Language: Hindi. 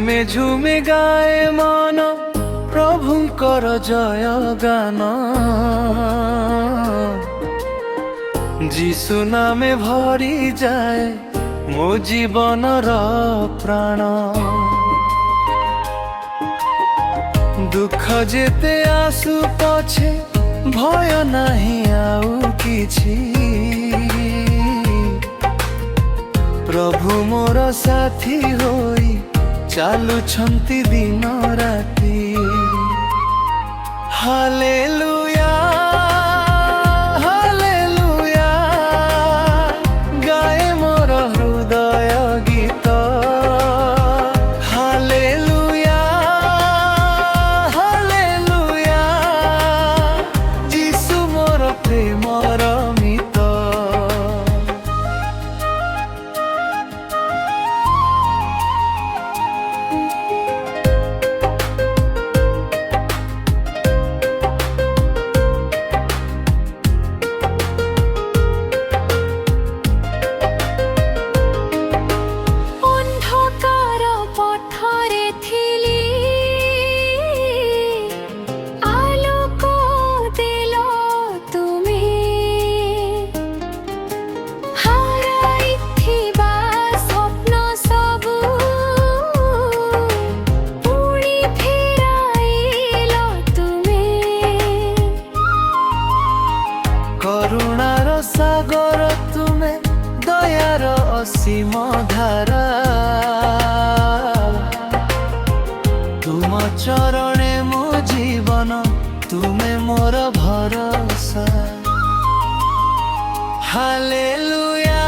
झुमे झुमे गाए मन प्रभुंकर जय गान। जीशु नामे भरी जाए मो जीवनर प्राण। दुख जेते आसु पछे भय नाही आउ किछि। प्रभु मोर साथी होई चालुछंती दिन राति। हालेलुया हालेलुया गाए मोर हृदय गीत। हालेलुया हालेलुया जीशु मोर प्रेमर मित। करुणार सागर तुमे दयार असीम धारा। तुम चरणे मो जीवन तुमे मोर भरोसा। हालेलुया